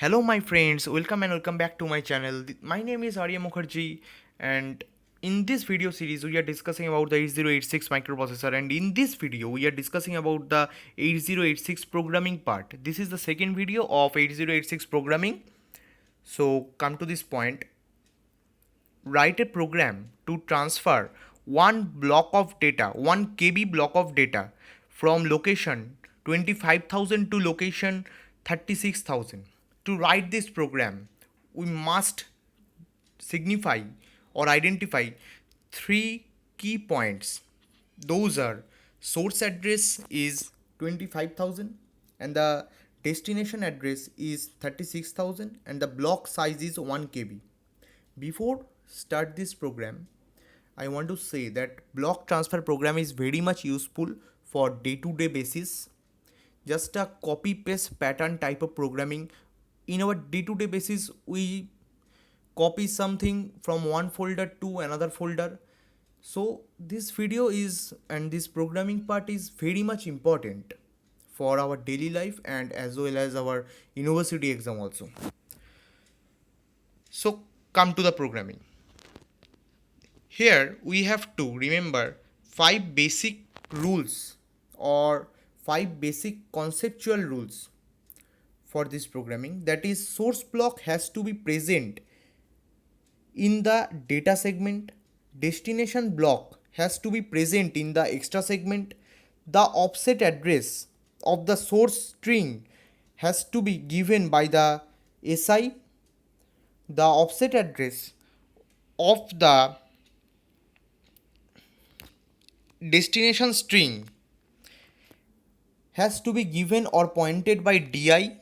Hello, my friends. Welcome and welcome back to my channel. My name is Arya Mukherjee, and in this video series, we are discussing about the 8086 microprocessor. And in this video, we are discussing about the 8086 programming part. This is the second video of 8086 programming. So, come to this point. Write a program to transfer one block of data, 1 KB block of data from location 25,000 to location 36,000. To write this program, we must signify or identify three key points. Those are source address is 25,000 and the destination address is 36,000 and the block size is 1 KB. Before start this program, I want to say that block transfer program is very much useful for day-to-day basis. Just a copy paste pattern type of programming. In our day-to-day basis, we copy something from one folder to another folder. So this video is and this programming part is very much important for our daily life and as well as our university exam also. So come to the programming. Here we have to remember 5 basic rules or 5 basic conceptual rules for this programming. That is, source block has to be present in the data segment, destination block has to be present in the extra segment, the offset address of the source string has to be given by the SI, the offset address of the destination string has to be given or pointed by DI.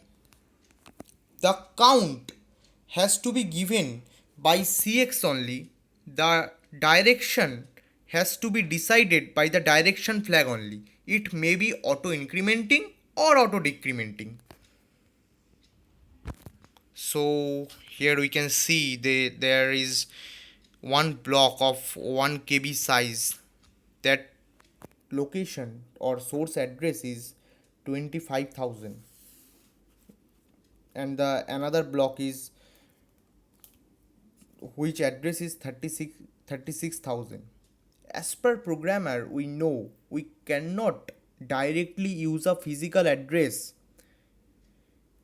The count has to be given by CX only. The direction has to be decided by the direction flag only. It may be auto incrementing or auto decrementing. So here we can see there is one block of 1 KB size. That location or source address is 25,000 and the another block is which address is 36,000. As per programmer, we know we cannot directly use a physical address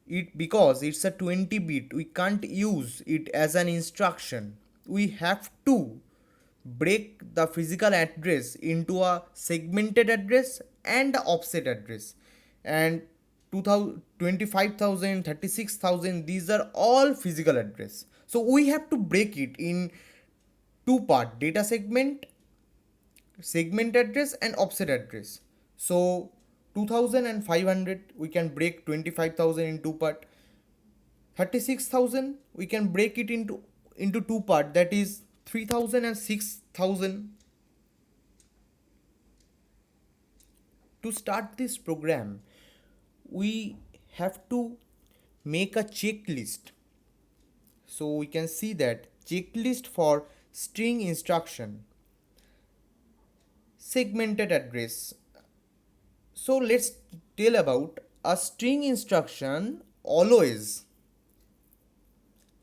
it because it's a 20 bit. We can't use it as an instruction. We have to break the physical address into a segmented address and a offset address, and 2000 25,000, 36,000, these are all physical address. So we have to break it in two part: data segment, segment address and offset address. So 2,500 we can break 25,000 in two part. 36,000 we can break it into two part, that is 3,000 and 6,000. To start this program, we have to make a checklist. So we can see that checklist for string instruction, segmented address. So let's tell about a string instruction always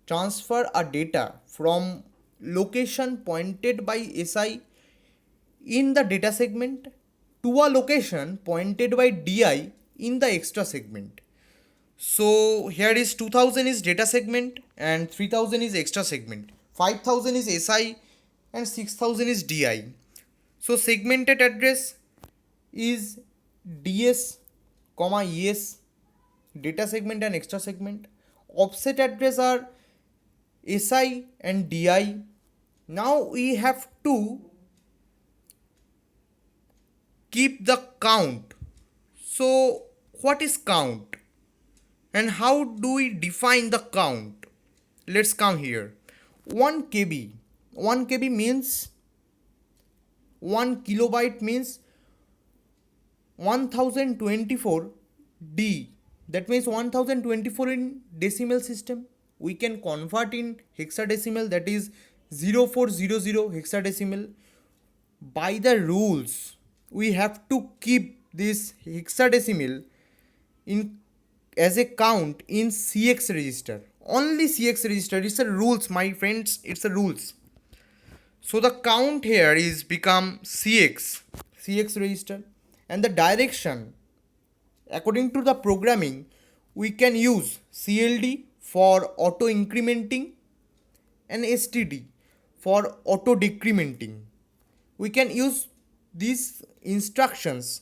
transfer a data from location pointed by SI in the data segment to a location pointed by DI in the extra segment. So here is 2000 is data segment and 3000 is extra segment. 5000 is SI and 6000 is DI. So segmented address is DS, ES, data segment and extra segment. Offset address are SI and DI. Now we have to keep the count. So what is count and how do we define the count? Let's come here. 1 KB. 1 KB means 1 kilobyte means 1024 D. That means 1024 in decimal system. We can convert in hexadecimal, that is 0400 hexadecimal. By the rules, we have to keep this hexadecimal in as a count in CX register. Only CX register. It's a rules, my friends. It's a rules. So the count here is become CX register, and the direction according to the programming we can use CLD for auto incrementing and STD for auto decrementing. We can use these instructions,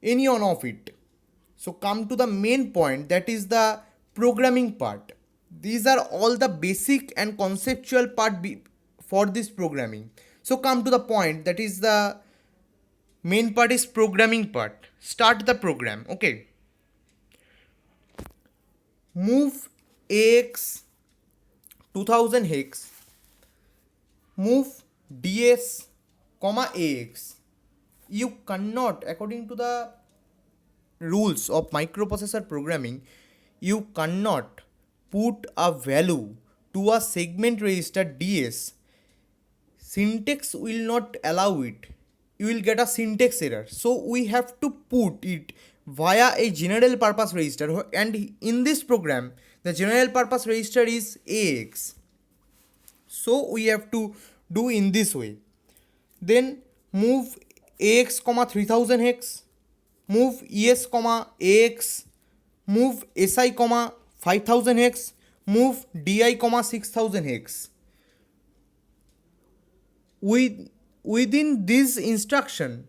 any one of it. So come to the main point, that is the programming part. These are all the basic and conceptual part for this programming. So come to the point, that is the main part is programming part. Start the program. Okay. Move AX 2000 hex, move DS comma AX. You cannot, according to the rules of microprocessor programming, you cannot put a value to a segment register DS. Syntax will not allow it. You will get a syntax error. So we have to put it via a general purpose register, and in this program the general purpose register is AX. So we have to do in this way. Then move AX comma 3000 hex, move ES comma AX, move SI comma 5000 hex, move DI comma 6000 hex. Within this instruction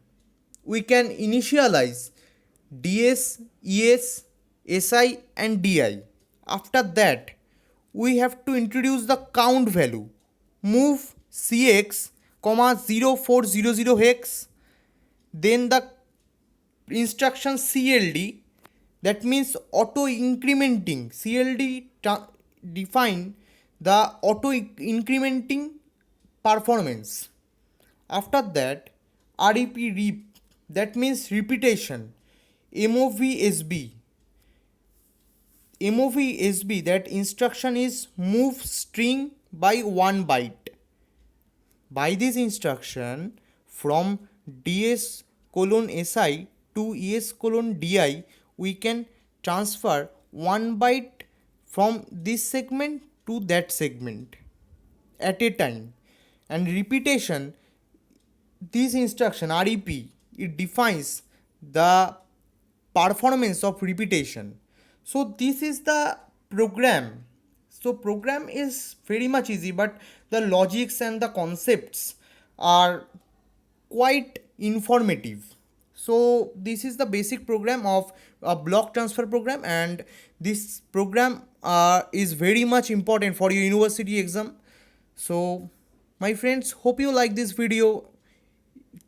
we can initialize DS, ES, SI and DI. After that we have to introduce the count value. Move CX comma 0400 hex, then the instruction CLD, that means auto incrementing. CLD define the auto incrementing performance. After that REP, that means repetition. MOV SB, that instruction is move string by 1 byte. By this instruction, from DS colon SI to ES colon DI, we can transfer 1 byte from this segment to that segment at a time. And repetition, this instruction REP, it defines the performance of repetition. So this is the program. So program is very much easy, but the logics and the concepts are quite informative. So this is the basic program of a block transfer program, and this program is very much important for your university exam. So my friends, hope you like this video.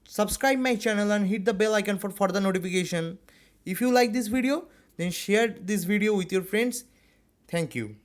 Subscribe my channel and hit the bell icon for further notification. If you like this video, then share this video with your friends. Thank you.